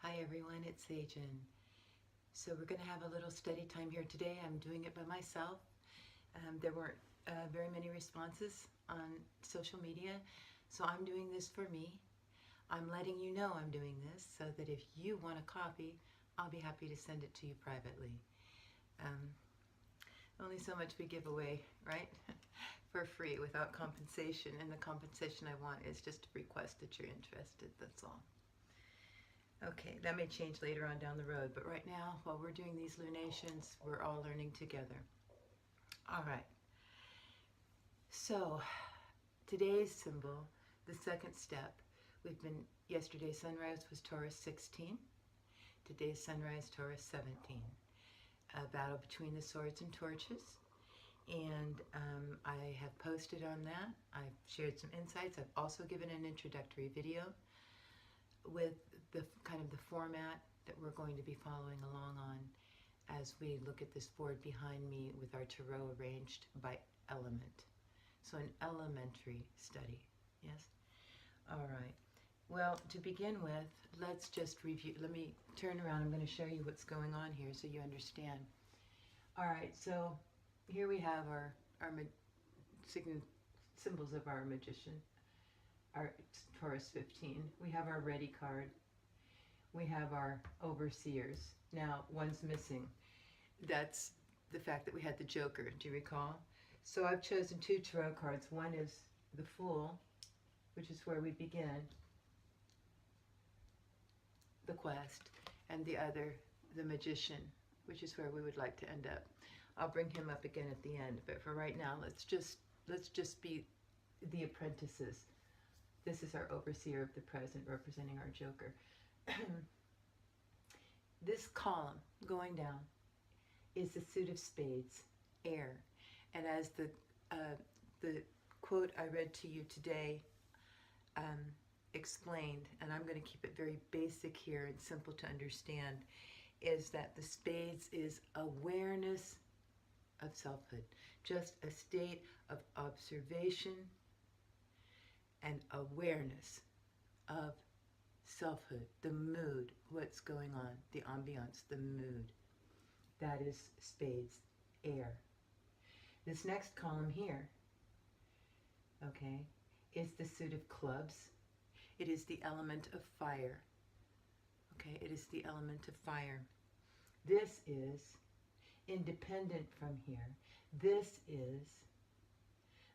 Hi everyone, it's Sajin. So we're going to have a little study time here today. I'm doing it by myself. There weren't very many responses on social media, so I'm doing this for me. I'm letting you know I'm doing this so that if you want a copy, I'll be happy to send it to you privately. Only so much we give away, right? For free without compensation, and the compensation I want is just to request that you're interested, that's all. Okay, that may change later on down the road, but right now, while we're doing these lunations, we're all learning together. All right. So, today's symbol, the second step, yesterday's sunrise was Taurus 16. Today's sunrise, Taurus 17. A battle between the swords and torches. And I have posted on that. I've shared some insights. I've also given an introductory video with the kind of the format that we're going to be following along on as we look at this board behind me with our tarot arranged by element. So an elementary study, yes? All right. Well, to begin with, let's just review. Let me turn around. I'm going to show you what's going on here so you understand. All right, so here we have our symbols of our magician, our Taurus 15. We have our ready card. We have our overseers. Now, one's missing. That's the fact that we had the Joker. Do you recall? So I've chosen two tarot cards. One is the Fool, which is where we begin the quest, and the other, the Magician, which is where we would like to end up. I'll bring him up again at the end, but for right now, let's just be the apprentices. This is our overseer of the present, representing our Joker. This column going down is the suit of spades, air. And as the quote I read to you today explained, and I'm going to keep it very basic here and simple to understand, is that the spades is awareness of selfhood, just a state of observation and awareness of selfhood, the mood, what's going on, the ambiance, the mood. That is spades, air. This next column here, okay, is the suit of clubs. It is the element of fire. Okay, it is the element of fire. This is independent from here. This is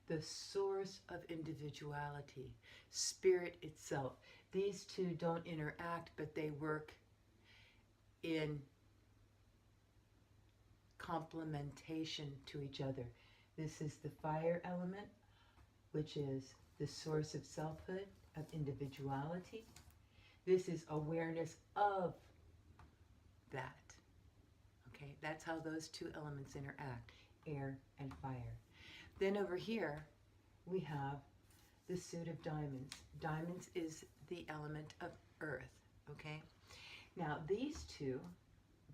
the source of individuality, spirit itself. These two don't interact, but they work in complementation to each other. This is the fire element, which is the source of selfhood, of individuality. This is awareness of that. Okay, that's how those two elements interact, air and fire. Then over here, we have the suit of diamonds. Diamonds is the element of earth, okay? Now, these two,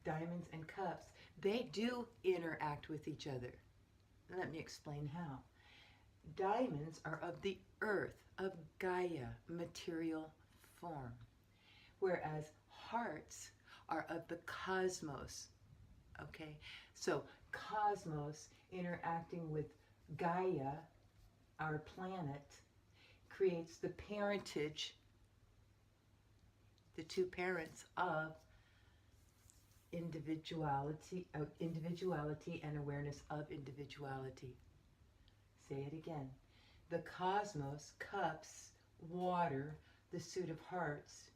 diamonds and cups, they do interact with each other. Let me explain how. Diamonds are of the earth, of Gaia, material form, whereas hearts are of the cosmos, okay? So cosmos interacting with Gaia, our planet, creates the parentage, the two parents of individuality and awareness of individuality. Say it again. The cosmos, cups, water, the suit of hearts,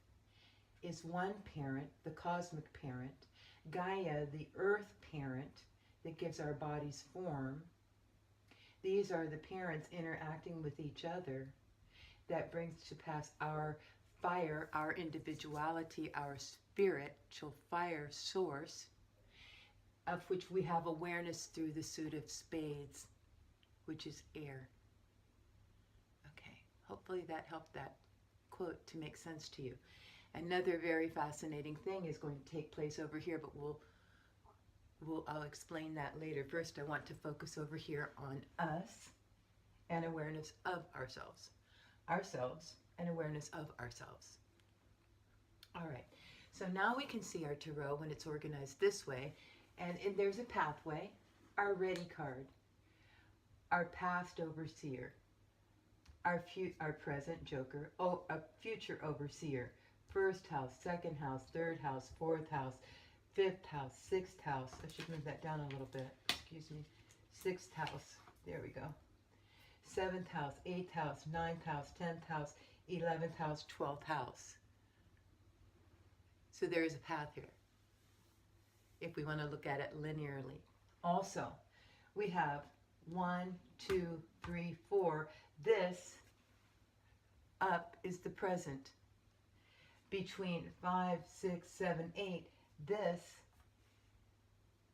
is one parent, the cosmic parent. Gaia, the earth parent that gives our bodies form. These are the parents interacting with each other that brings to pass our fire, our individuality, our spiritual fire source, of which we have awareness through the suit of spades, which is air. Okay, hopefully that helped that quote to make sense to you. Another very fascinating thing is going to take place over here, but I'll explain that later. First, I want to focus over here on us and awareness of ourselves and awareness of ourselves. All right, So now we can see our tarot when it's organized this way, and there's a pathway, our ready card, our past overseer, our present joker, a future overseer, first house, second house, third house, fourth house, fifth house, sixth house. I should move that down a little bit. Excuse me. Sixth house. There we go. Seventh house, eighth house, ninth house, 10th house, 11th house, 12th house. So there is a path here, if we want to look at it linearly. Also, we have 1, 2, 3, 4. This up is the present. Between 5, 6, 7, 8, this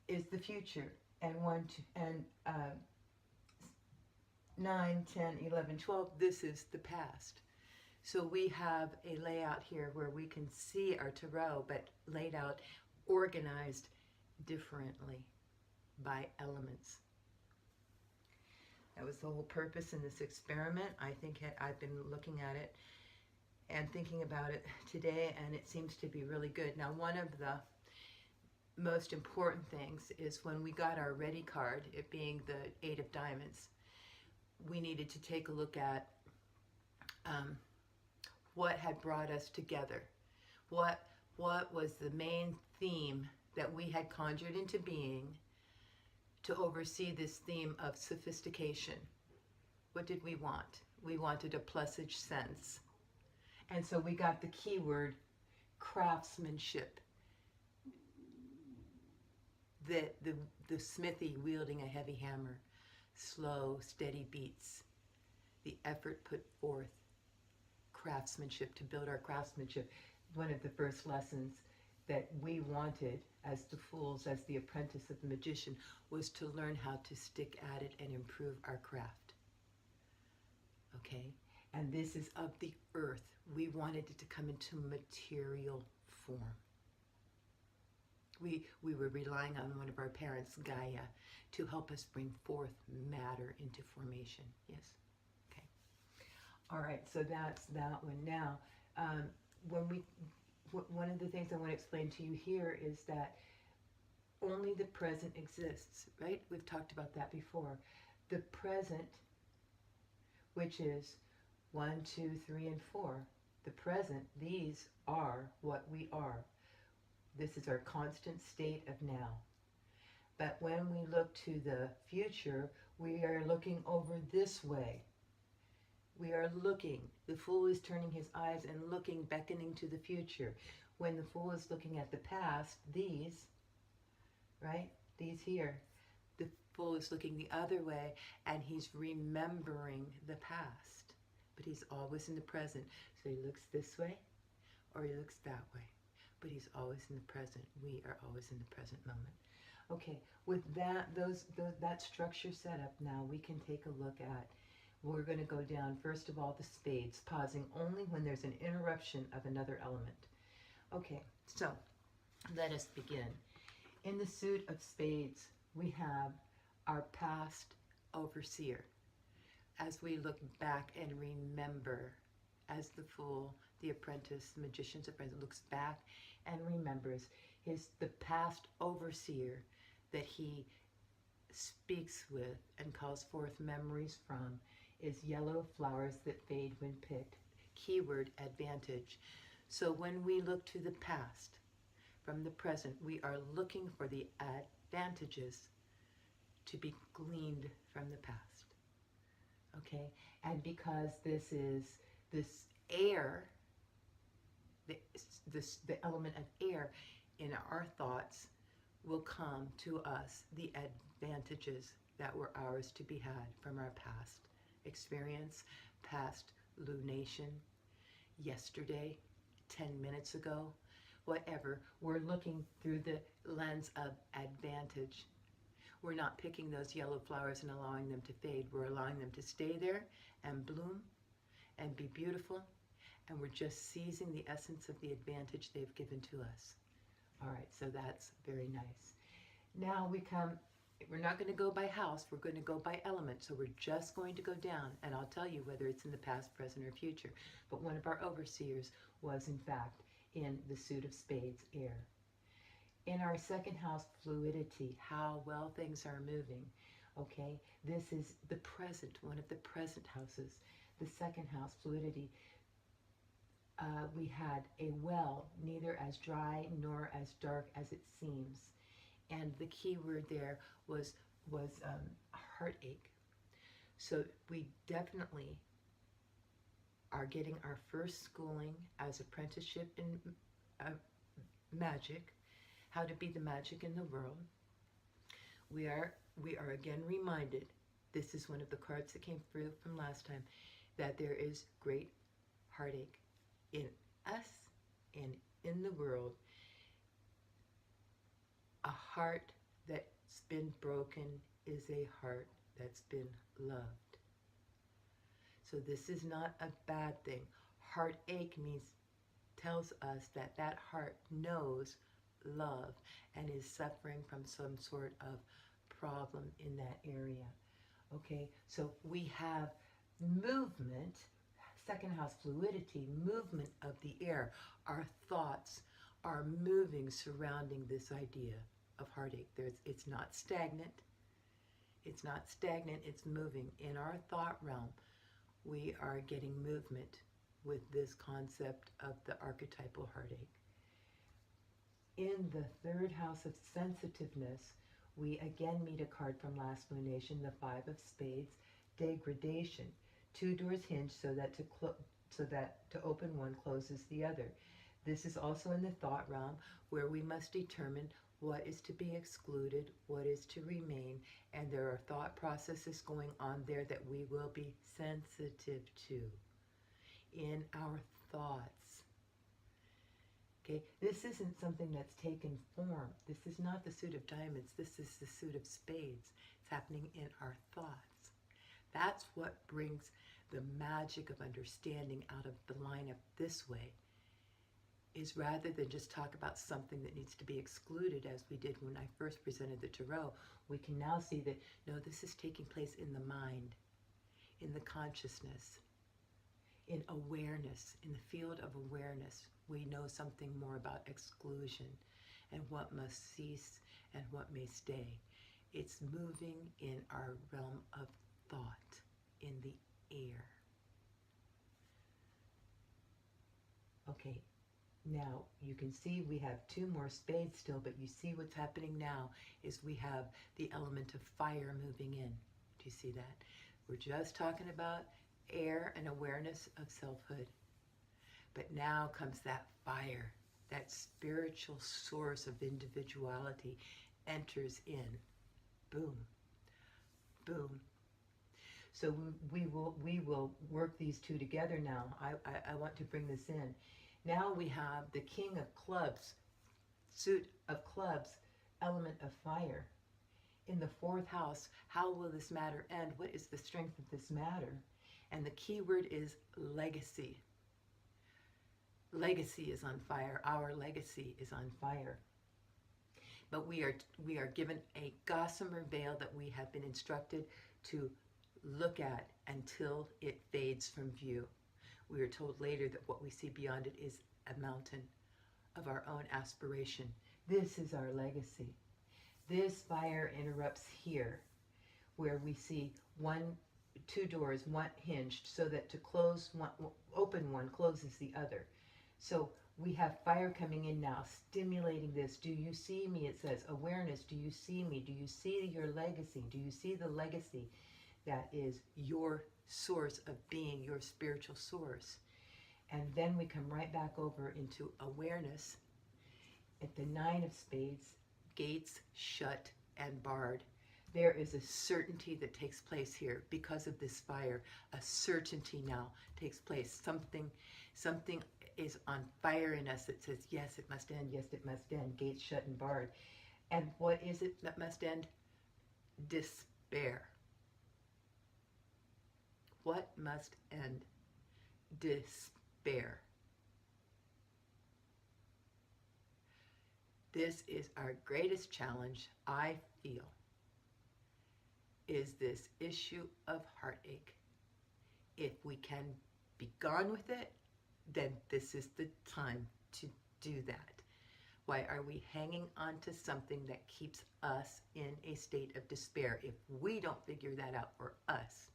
is the future. And 9, 10, 11, 12, this is the past. So we have a layout here where we can see our tarot, but laid out, organized differently by elements. That was the whole purpose in this experiment. I think I've been looking at it and thinking about it today, and it seems to be really good. Now, one of the most important things is when we got our ready card, it being the 8 of diamonds, we needed to take a look at what had brought us together. What was the main theme that we had conjured into being to oversee this theme of sophistication? What did we want? We wanted a plusage sense. And so we got the keyword craftsmanship. The smithy wielding a heavy hammer, slow, steady beats, the effort put forth, craftsmanship, to build our craftsmanship. One of the first lessons that we wanted as the fools, as the apprentice of the magician, was to learn how to stick at it and improve our craft. Okay? And this is of the earth. We wanted it to come into material form. We were relying on one of our parents, Gaia, to help us bring forth matter into formation. Yes? Okay. All right, so that's that one. Now, one of the things I want to explain to you here is that only the present exists, right? We've talked about that before. The present, which is 1, 2, 3, and 4. The present, these are what we are. This is our constant state of now. But when we look to the future, we are looking over this way. We are looking. The fool is turning his eyes and looking, beckoning to the future. When the fool is looking at the past, these, right? These here. The fool is looking the other way and he's remembering the past. But he's always in the present. So he looks this way or he looks that way. But he's always in the present. We are always in the present moment. Okay, with that, that structure set up now, we can take a look at, we're going to go down, first of all, the spades, pausing only when there's an interruption of another element. Okay, so let us begin. In the suit of spades, we have our past overseer. As we look back and remember, as the fool, the apprentice, the magician's apprentice, looks back and remembers the past overseer that he speaks with and calls forth memories from is yellow flowers that fade when picked. Keyword, advantage. So when we look to the past from the present, we are looking for the advantages to be gleaned from the past. Okay? And because this is this air, the element of air in our thoughts, will come to us the advantages that were ours to be had from our past experience, past lunation, yesterday, 10 minutes ago, whatever. We're looking through the lens of advantage. We're not picking those yellow flowers and allowing them to fade. We're allowing them to stay there and bloom and be beautiful, and we're just seizing the essence of the advantage they've given to us. All right, so that's very nice. Now we're not going to go by house, we're going to go by element. So we're just going to go down, and I'll tell you whether it's in the past, present, or future. But one of our overseers was, in fact, in the suit of spades, air. In our second house, fluidity, how well things are moving. Okay, this is the present, one of the present houses. The second house, fluidity. We had a well, neither as dry nor as dark as it seems. And the key word there was heartache. So we definitely are getting our first schooling as apprenticeship in magic, how to be the magic in the world. We are again reminded, this is one of the cards that came through from last time, that there is great heartache in us and in the world. A heart that's been broken is a heart that's been loved. So this is not a bad thing. Heartache tells us that that heart knows love and is suffering from some sort of problem in that area. Okay, so we have movement, second house fluidity, movement of the air. Our thoughts are moving surrounding this idea of heartache. It's not stagnant. It's not stagnant, it's moving. In our thought realm, we are getting movement with this concept of the archetypal heartache. In the third house of sensitiveness, we again meet a card from last lunation, the Five of Spades, degradation. Two doors hinge so that to open one closes the other. This is also in the thought realm, where we must determine what is to be excluded, what is to remain, and there are thought processes going on there that we will be sensitive to in our thoughts. Okay, this isn't something that's taken form. This is not the suit of diamonds. This is the suit of spades. It's happening in our thoughts. That's what brings the magic of understanding out of the line of this way, is rather than just talk about something that needs to be excluded, as we did when I first presented the tarot, we can now see that, no, this is taking place in the mind, in the consciousness, in awareness, in the field of awareness. We know something more about exclusion and what must cease and what may stay. It's moving in our realm of thought, in the air. Okay, now you can see we have two more spades still, but you see what's happening now is we have the element of fire moving in. Do you see that? We're just talking about air and awareness of selfhood. But now comes that fire, that spiritual source of individuality enters in. Boom, boom. So we will work these two together now. I want to bring this in. Now we have the King of Clubs, suit of clubs, element of fire. In the fourth house, how will this matter end? What is the strength of this matter? And the key word is legacy. Legacy is on fire. Our legacy is on fire. But we are given a gossamer veil that we have been instructed to look at until it fades from view. We are told later that what we see beyond it is a mountain of our own aspiration. This is our legacy. This fire interrupts here, where we see two doors, one hinged, so that to close one, open one closes the other. So we have fire coming in now, stimulating this. Do you see me? It says awareness. Do you see me? Do you see your legacy? Do you see the legacy that is your source of being, your spiritual source? And then we come right back over into awareness at the Nine of Spades, gates shut and barred. There is a certainty that takes place here because of this fire. A certainty now takes place. Something is on fire in us that says, yes, it must end. Yes, it must end. Gates shut and barred. And what is it that must end? Despair. What must end? Despair. This is our greatest challenge, I feel, is this issue of heartache. If we can be gone with it, then this is the time to do that? Why are we hanging on to something that keeps us in a state of despair? If we don't figure that out for us,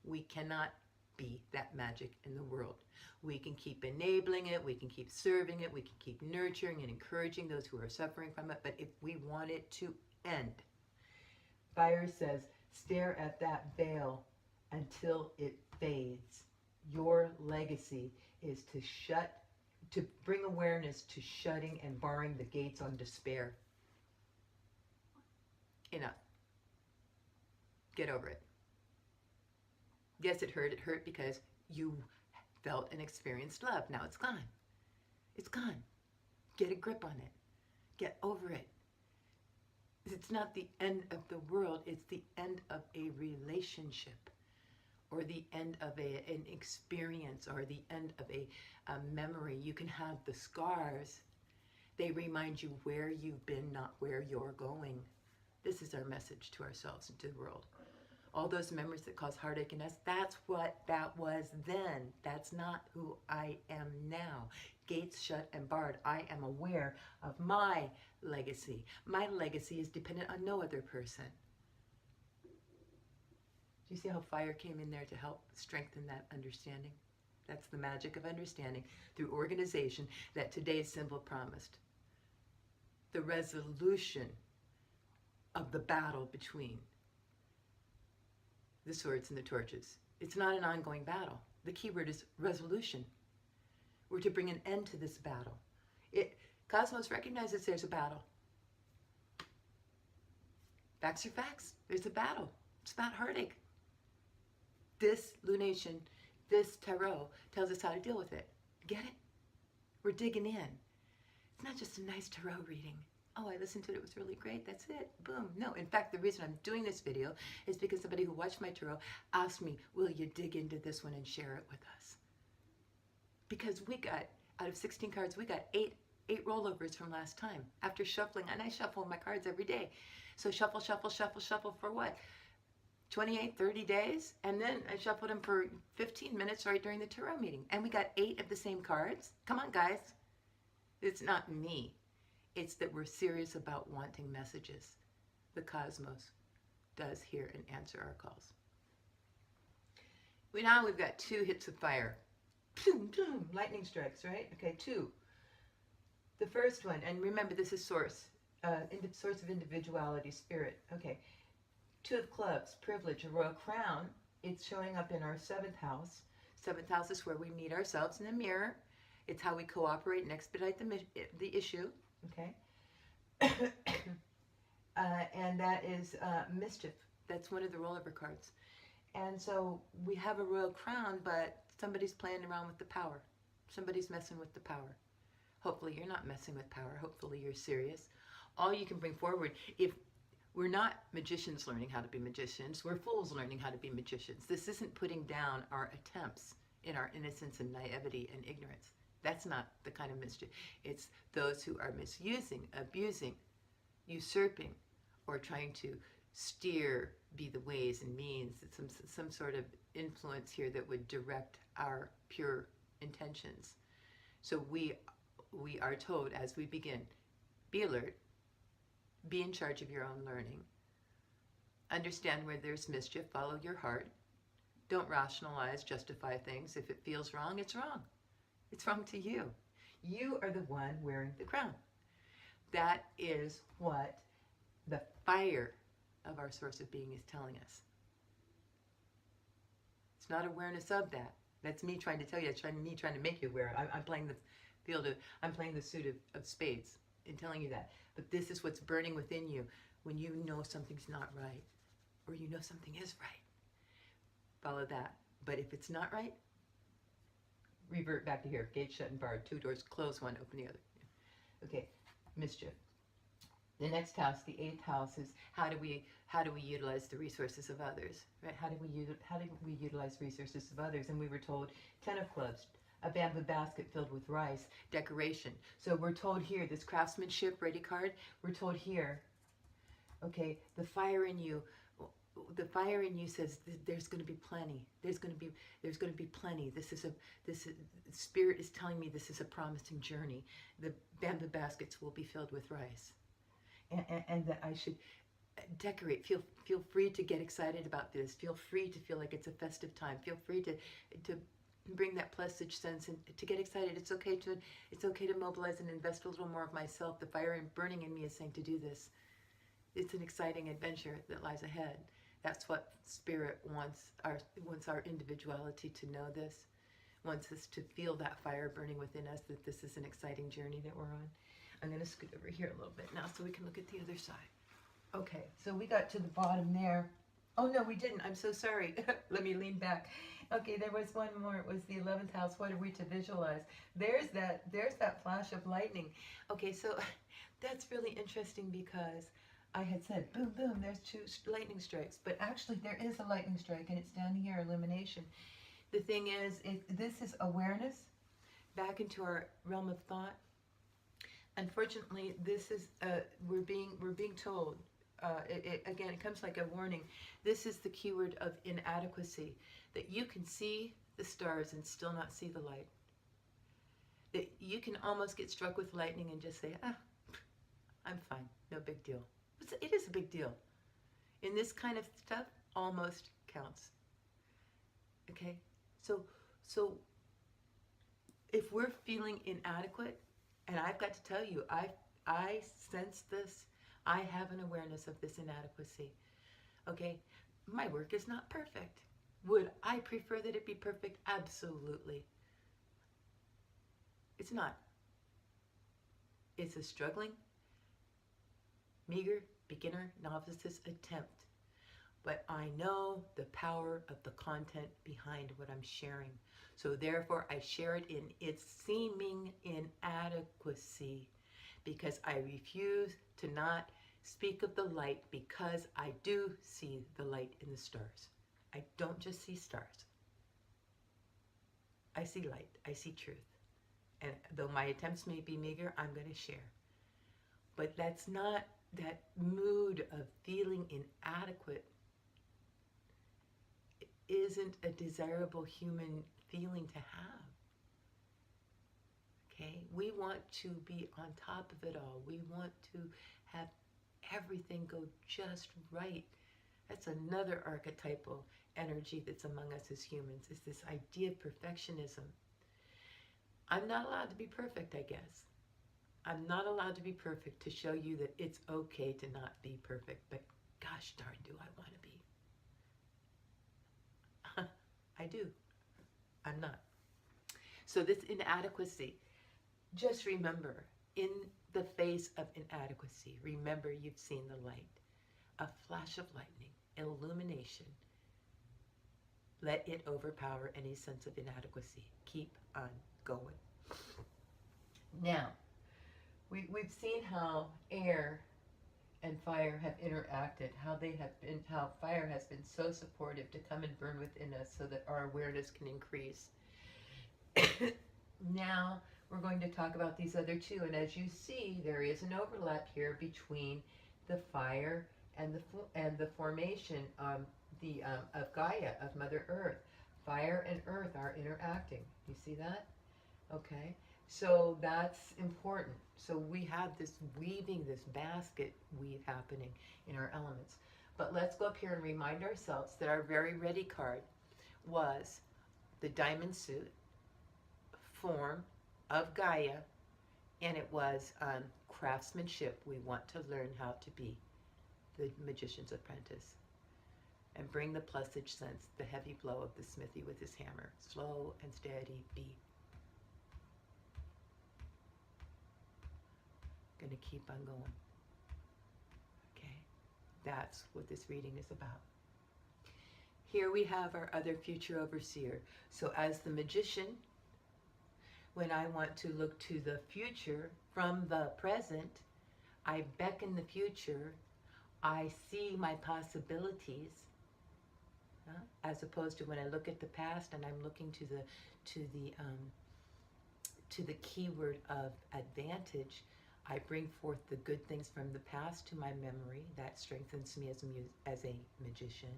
we cannot be that magic in the world. We can keep enabling it, we can keep serving it, we can keep nurturing and encouraging those who are suffering from it, but if we want it to end, fire says, stare at that veil until it fades. Your legacy is to bring awareness to shutting and barring the gates on despair. Enough. Get over it. Yes, it hurt. It hurt because you felt and experienced love. Now it's gone. It's gone. Get a grip on it. Get over it. It's not the end of the world. It's the end of a relationship, or the end of an experience, or the end of a memory. You can have the scars. They remind you where you've been, not where you're going. This is our message to ourselves and to the world. All those memories that cause heartache in us, that's what that was then. That's not who I am now. Gates shut and barred. I am aware of my legacy. My legacy is dependent on no other person. Do you see how fire came in there to help strengthen that understanding? That's the magic of understanding through organization that today's symbol promised. The resolution of the battle between the swords and the torches. It's not an ongoing battle. The key word is resolution. We're to bring an end to this battle. Cosmos recognizes there's a battle. Facts are facts. There's a battle. It's about heartache. This lunation, this tarot tells us how to deal with it. Get it? We're digging in. It's not just a nice tarot reading. Oh, I listened to it. It was really great. That's it. Boom. No, in fact, the reason I'm doing this video is because somebody who watched my tarot asked me, will you dig into this one and share it with us? Because we got, out of 16 cards, we got eight rollovers from last time after shuffling. And I shuffle my cards every day. So shuffle, shuffle, shuffle, shuffle for what? 28, 30 days? And then I shuffled them for 15 minutes right during the tarot meeting. And we got 8 of the same cards. Come on, guys. It's not me. It's that we're serious about wanting messages. The cosmos does hear and answer our calls. Now we've got 2 hits of fire. Boom, boom, lightning strikes, right? Okay, 2. The first one, and remember this is source of individuality, spirit. Okay, 2 of clubs, privilege, a royal crown. It's showing up in our 7th house. 7th house is where we meet ourselves in the mirror. It's how we cooperate and expedite the issue. Okay, and that is mischief. That's one of the rollover cards. And so we have a royal crown, but somebody's playing around with the power. Somebody's messing with the power. Hopefully you're not messing with power. Hopefully you're serious. All you can bring forward, if we're not magicians learning how to be magicians, we're fools learning how to be magicians. This isn't putting down our attempts in our innocence and naivety and ignorance. That's not the kind of mischief. It's those who are misusing, abusing, usurping, or trying to steer, be the ways and means, some sort of influence here that would direct our pure intentions. So we are told as we begin, be alert, be in charge of your own learning, understand where there's mischief, follow your heart, don't rationalize, justify things. If it feels wrong, it's wrong. It's wrong to you. You are the one wearing the crown. That is what the fire of our source of being is telling us. It's not awareness of that. That's me trying to tell you. It's me trying to make you aware. I'm playing the field of, I'm playing the suit of spades in telling you that. But this is what's burning within you when you know something's not right, or you know something is right. Follow that. But if it's not right, revert back to here. Gate shut and barred. 2 doors, close one, open the other. Okay, mischief. The next house, the 8th house, is how do we utilize the resources of others, right? How do we utilize resources of others? And we were told 10 of clubs, a bamboo basket filled with rice, decoration. So we're told here, this craftsmanship ready card, we're told here, okay, the fire in you the fire in you says there's going to be plenty. There's going to be plenty. Spirit is telling me this is a promising journey. The bamboo baskets will be filled with rice, and that I should decorate. Feel free to get excited about this. Feel free to feel like it's a festive time. Feel free to bring that plusage sense and to get excited. It's okay to mobilize and invest a little more of myself. The fire burning in me is saying to do this. It's an exciting adventure that lies ahead. That's what Spirit wants our individuality to know this. Wants us to feel that fire burning within us, that this is an exciting journey that we're on. I'm going to scoot over here a little bit now so we can look at the other side. Okay, so we got to the bottom there. Oh no, we didn't. I'm so sorry. Let me lean back. Okay, there was one more. It was the 11th house. What are we to visualize? There's that flash of lightning. Okay, so that's really interesting because I had said, boom, boom, there's 2 lightning strikes. But actually, there is a lightning strike, and it's down here, illumination. The thing is, this is awareness back into our realm of thought. Unfortunately, this is we're being told. Again, it comes like a warning. This is the keyword of inadequacy, that you can see the stars and still not see the light. That you can almost get struck with lightning and just say, I'm fine, no big deal. It is a big deal. In this kind of stuff, almost counts. Okay? So if we're feeling inadequate, and I've got to tell you, I sense this. I have an awareness of this inadequacy. Okay? My work is not perfect. Would I prefer that it be perfect? Absolutely. It's not. It's a struggling, meager, beginner, novice's attempt. But I know the power of the content behind what I'm sharing. So therefore, I share it in its seeming inadequacy because I refuse to not speak of the light, because I do see the light in the stars. I don't just see stars. I see light. I see truth. And though my attempts may be meager, I'm going to share. But that's not that mood of feeling inadequate. It isn't a desirable human feeling to have. Okay? We want to be on top of it all. We want to have everything go just right. That's another archetypal energy that's among us as humans, is this idea of perfectionism. I'm not allowed to be perfect, I guess. I'm not allowed to be perfect to show you that it's okay to not be perfect, but gosh darn do I want to be. I do. I'm not. So this inadequacy, just remember, in the face of inadequacy, remember you've seen the light. A flash of lightning, illumination. Let it overpower any sense of inadequacy. Keep on going. Now, we've seen how air and fire have interacted, how fire has been so supportive to come and burn within us so that our awareness can increase. Now we're going to talk about these other two, and as you see, there is an overlap here between the fire and the formation of Gaia, of Mother Earth. Fire and earth are interacting. You see that? Okay. So that's important. So we have this weaving, this basket weave happening in our elements. But let's go up here and remind ourselves that our very ready card was the diamond suit, form of Gaia, and it was craftsmanship. We want to learn how to be the magician's apprentice and bring the plusage sense, the heavy blow of the smithy with his hammer. Slow and steady beat. Going to keep on going. Okay, that's what this reading is about. Here we have our other future overseer. So as the magician, when I want to look to the future from the present, I beckon the future. I see my possibilities, as opposed to when I look at the past and I'm looking to the keyword of advantage. I bring forth the good things from the past to my memory. That strengthens me as a magician.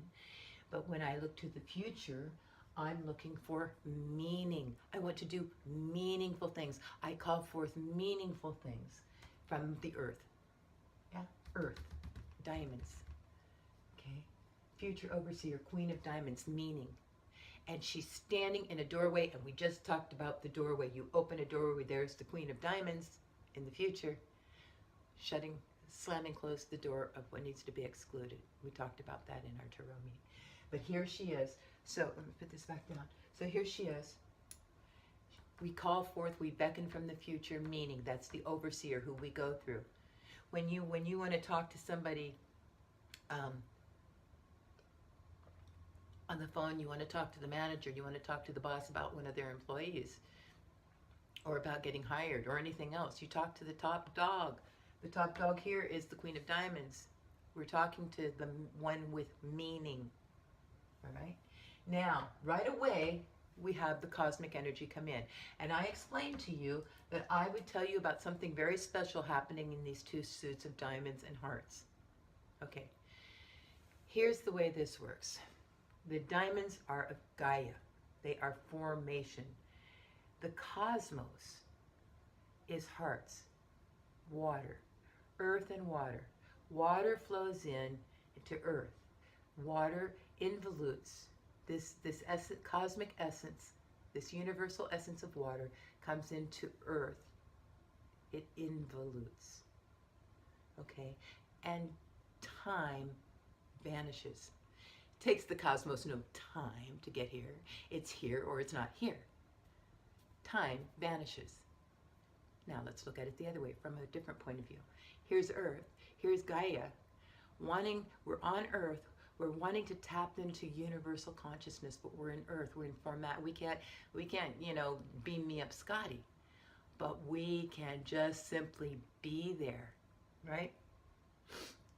But when I look to the future, I'm looking for meaning. I want to do meaningful things. I call forth meaningful things from the earth. Yeah, earth, diamonds. Okay, future overseer, queen of diamonds, meaning. And she's standing in a doorway, and we just talked about the doorway. You open a doorway, there's the queen of diamonds in the future, slamming closed the door of what needs to be excluded. We talked about that in our tarot meeting. But here she is. So let me put this back down. So here she is. We call forth, we beckon from the future, meaning. That's the overseer who we go through. When you want to talk to somebody on the phone, you want to talk to the manager, you want to talk to the boss about one of their employees, or about getting hired, or anything else. You talk to the top dog. The top dog here is the Queen of Diamonds. We're talking to the one with meaning. All right? Now, right away, we have the cosmic energy come in. And I explained to you that I would tell you about something very special happening in these two suits of diamonds and hearts. Okay. Here's the way this works. The diamonds are of Gaia. They are formation. The cosmos is hearts, water, earth and water. Water flows in to earth. Water involutes this cosmic essence, this universal essence of water comes into earth. It involutes. Okay? And time vanishes. It takes the cosmos no time to get here. It's here or it's not here. Time vanishes. Now let's look at it the other way, from a different point of view. Here's Earth. Here's Gaia. We're on Earth. We're wanting to tap into universal consciousness, but we're in Earth. We're in format. We can't, beam me up Scotty. But we can just simply be there, right?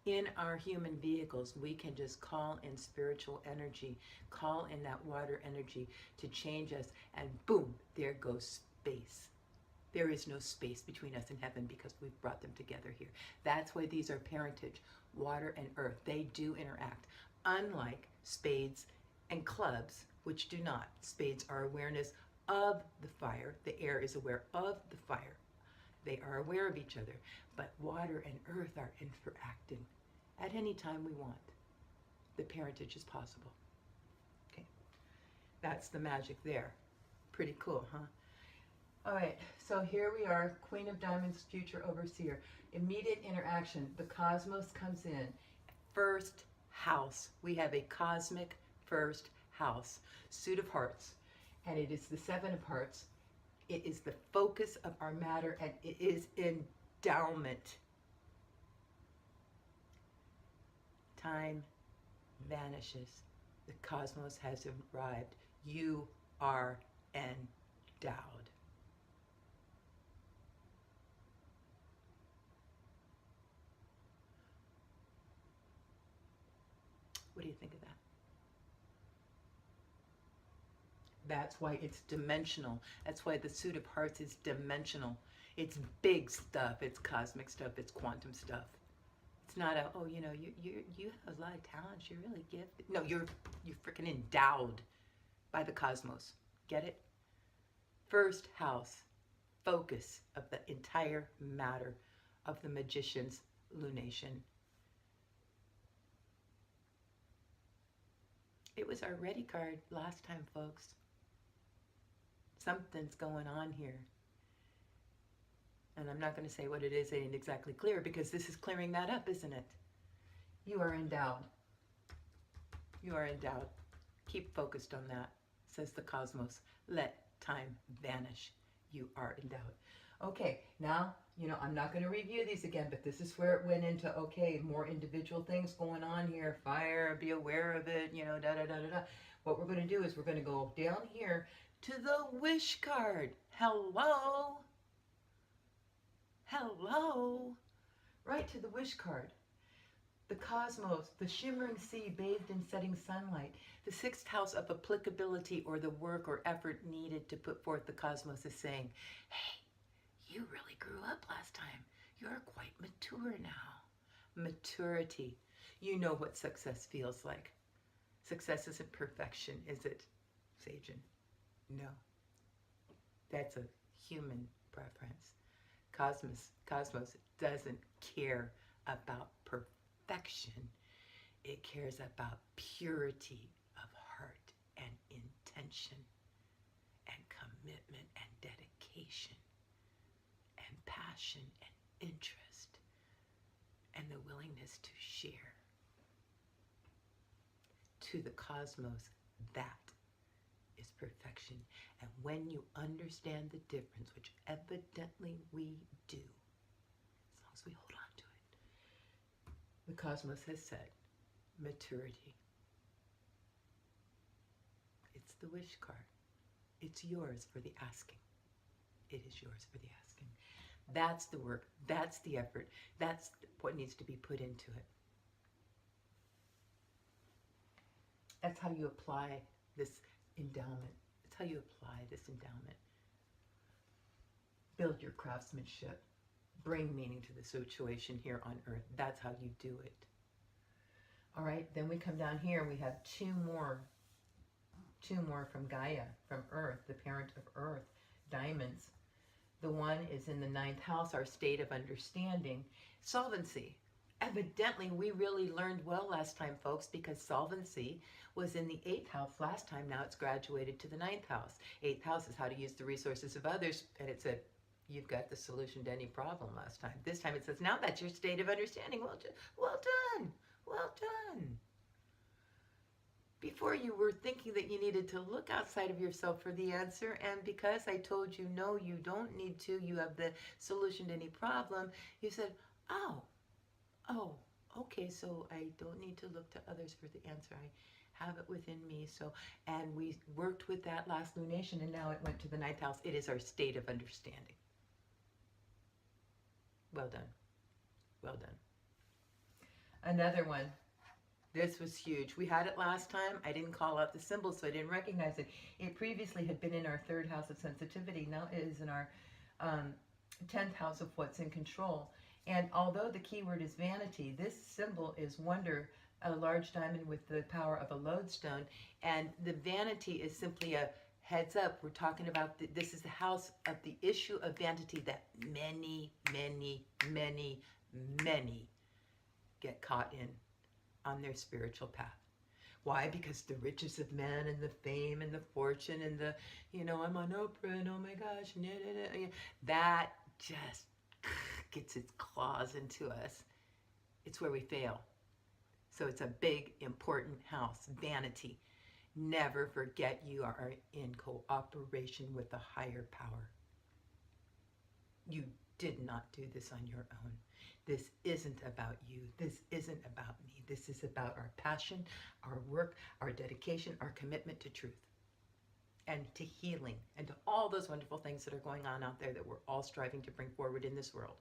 In our human vehicles, we can just call in spiritual energy, call in that water energy to change us, and boom, there goes space. There is no space between us and heaven because we've brought them together here. That's why these are parentage, water and earth. They do interact, unlike spades and clubs, which do not. Spades are awareness of the fire. The air is aware of the fire. They are aware of each other, but water and earth are interacting at any time we want. The parentage is possible. Okay, that's the magic there. Pretty cool, huh? All right, so here we are, Queen of Diamonds, future overseer. Immediate interaction, the cosmos comes in. First house, we have a cosmic first house, suit of hearts, and it is the seven of hearts. It is the focus of our matter, and it is endowment. Time vanishes. The cosmos has arrived. You are endowed. What do you think of that? That's why it's dimensional. That's why the suit of hearts is dimensional. It's big stuff. It's cosmic stuff. It's quantum stuff. It's not a, oh, you have a lot of talents. You're really gifted. No, you're freaking endowed by the cosmos. Get it? First house, focus of the entire matter of the magician's lunation. It was our ready card last time, folks. Something's going on here. And I'm not going to say what it is. It ain't exactly clear because this is clearing that up, isn't it? You are endowed. You are endowed. Keep focused on that, says the cosmos. Let time vanish. You are endowed. Okay, now, I'm not going to review these again, but this is where it went into, okay, more individual things going on here. Fire, be aware of it, da-da-da-da-da. What we're going to do is we're going to go down here to the wish card. Hello? Hello? Right to the wish card. The cosmos, the shimmering sea bathed in setting sunlight, the sixth house of applicability or the work or effort needed to put forth the cosmos is saying, hey, you really grew up last time. You're quite mature now. Maturity. You know what success feels like. Success isn't perfection, is it, Sajin? No. That's a human preference. Cosmos doesn't care about perfection. It cares about purity of heart and intention and commitment and dedication and passion and interest and the willingness to share. To the cosmos, that is perfection. And when you understand the difference, which evidently we do, as long as we hold on to it, the cosmos has said, maturity. It's the wish card. It's yours for the asking. It is yours for the asking. That's the work. That's the effort. That's what needs to be put into it. That's how you apply this endowment. That's how you apply this endowment. Build your craftsmanship. Bring meaning to the situation here on earth. That's how you do it. All right, then we come down here and we have two more from Gaia, from Earth, the parent of Earth, diamonds. The one is in the 9th house, our state of understanding. Solvency. Evidently, we really learned well last time, folks, because solvency was in the 8th house last time. Now it's graduated to the 9th house. 8th house is how to use the resources of others. And it said, you've got the solution to any problem last time. This time it says, now that's your state of understanding. Well done. Well done. Before you were thinking that you needed to look outside of yourself for the answer, and because I told you, no, you don't need to, you have the solution to any problem, you said, oh, okay, so I don't need to look to others for the answer. I have it within me. So, and we worked with that last lunation, and now it went to the 9th house. It is our state of understanding. Well done. Well done. Another one. This was huge. We had it last time. I didn't call out the symbol, so I didn't recognize it. It previously had been in our 3rd house of sensitivity. Now it is in our 10th house of what's in control. And although the key word is vanity, this symbol is wonder, a large diamond with the power of a lodestone. And the vanity is simply a heads up. We're talking about, this is the house of the issue of vanity that many, many, many, many get caught in on their spiritual path. Why? Because the riches of men and the fame and the fortune and the, I'm on Oprah and oh my gosh, that just gets its claws into us. It's where we fail. So it's a big, important house, vanity. Never forget you are in cooperation with the higher power. You did not do this on your own. This isn't about you. This isn't about me. This is about our passion, our work, our dedication, our commitment to truth and to healing and to all those wonderful things that are going on out there that we're all striving to bring forward in this world.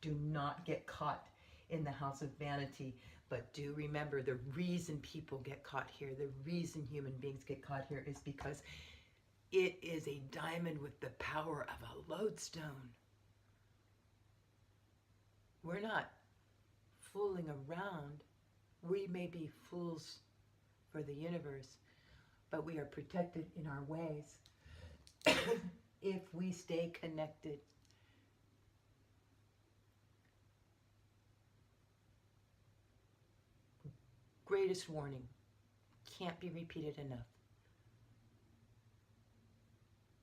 Do not get caught in the house of vanity, but do remember the reason people get caught here, the reason human beings get caught here is because it is a diamond with the power of a lodestone. We're not fooling around. We may be fools for the universe, but we are protected in our ways if we stay connected. Greatest warning, can't be repeated enough.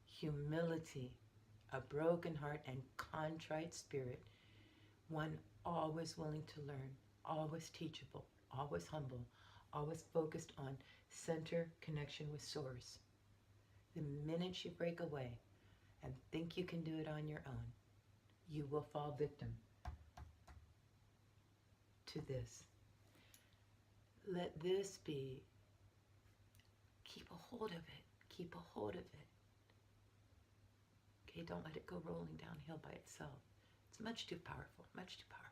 Humility, a broken heart and contrite spirit, one always willing to learn, always teachable, always humble, always focused on center connection with source. The minute you break away and think you can do it on your own, you will fall victim to this. Let this be, keep a hold of it, keep a hold of it. Okay, don't let it go rolling downhill by itself. It's much too powerful, much too powerful.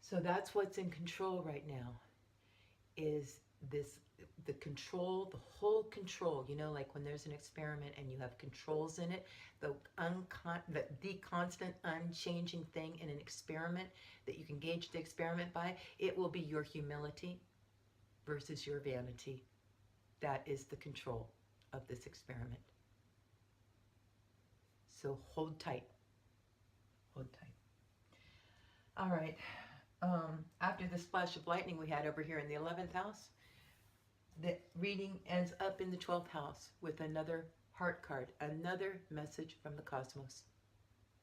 So that's what's in control right now, is the control, the whole control, you know, like when there's an experiment and you have controls in it, the constant unchanging thing in an experiment that you can gauge the experiment by, it will be your humility versus your vanity. That is the control of this experiment. So hold tight. Hold tight. All right. After the splash of lightning we had over here in the 11th house, the reading ends up in the 12th house with another heart card, another message from the cosmos,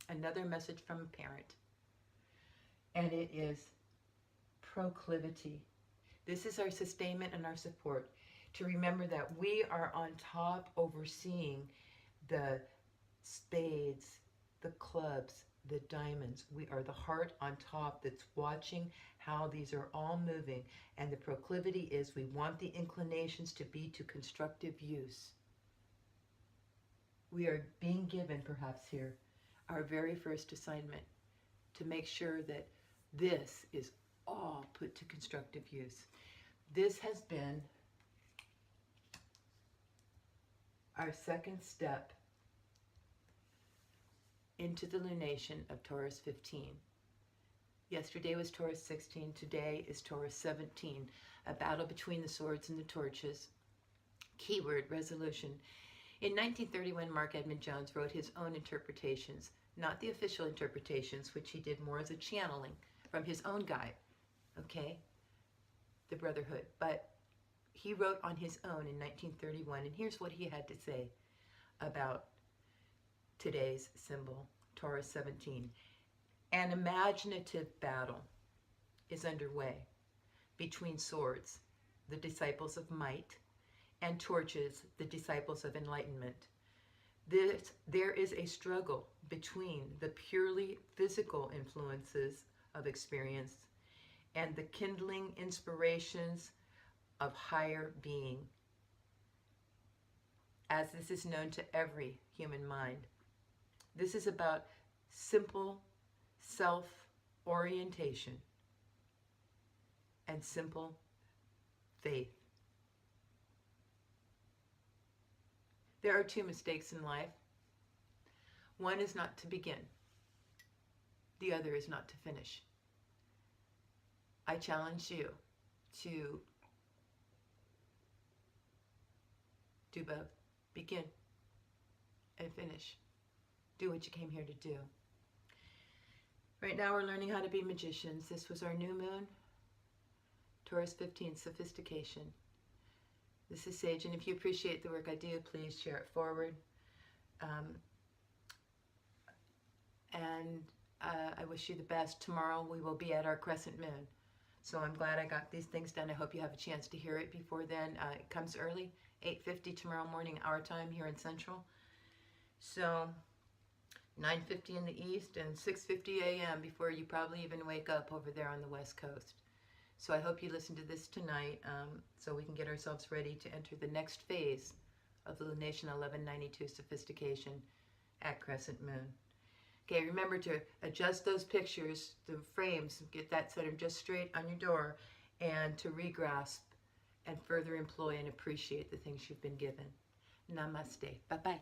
another message from a parent. And it is proclivity. This is our sustainment and our support. To remember that we are on top overseeing the spades, the clubs, the diamonds. We are the heart on top that's watching how these are all moving. And the proclivity is we want the inclinations to be to constructive use. We are being given, perhaps here, our very first assignment to make sure that this is all put to constructive use. This has been our second step into the lunation of Taurus 15. Yesterday was Taurus 16, today is Taurus 17, a battle between the swords and the torches. Keyword, resolution. In 1931, Mark Edmund Jones wrote his own interpretations, not the official interpretations, which he did more as a channeling from his own guide, okay, the Brotherhood. But he wrote on his own in 1931, and here's what he had to say about today's symbol, Taurus 17. An imaginative battle is underway between swords, the disciples of might, and torches, the disciples of enlightenment. There is a struggle between the purely physical influences of experience and the kindling inspirations of higher being, as this is known to every human mind. This is about simple self-orientation and simple faith. There are two mistakes in life. One is not to begin. The other is not to finish. I challenge you to do both. Begin and finish. Do what you came here to do. Right now we're learning how to be magicians. This was our new moon. Taurus 15, Sophistication. This is Sage, and if you appreciate the work I do, please share it forward. I wish you the best. Tomorrow we will be at our crescent moon. So I'm glad I got these things done. I hope you have a chance to hear it before then. It comes early, 8:50 tomorrow morning, our time here in Central. So 9:50 in the East and 6:50 a.m. before you probably even wake up over there on the West Coast. So I hope you listen to this tonight so we can get ourselves ready to enter the next phase of the Lunation 1192 Sophistication at Crescent Moon. Okay, remember to adjust those pictures, the frames, get that set them just straight on your door, and to regrasp and further employ and appreciate the things you've been given. Namaste. Bye-bye.